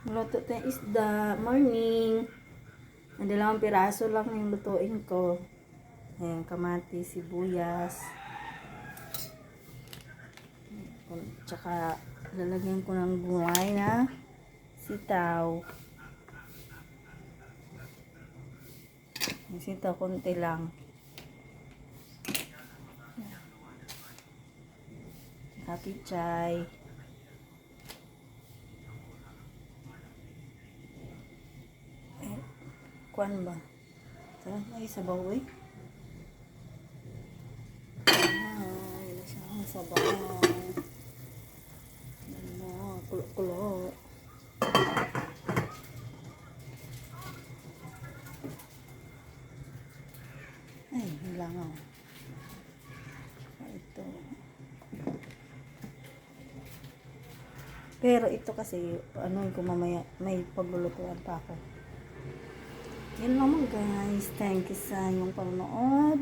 Luto tayong isda. Morning. Ang 2 piraso lang yung lutuin ko. Ayan, kamatis, sibuyas. Tsaka lalagyan ko ng gulay na sitaw. Yung sitaw, konti lang. Kapichay. Kuan ba? Sarap ay sabaw eh. Ay, lasang sabaw. Ano, kulo-kulo. Ay, hilangaw. Ito. Pero ito kasi, ano ko mamaya, may paglulutuan pa ako. Yun lang guys. Thank you sa inyong panonood.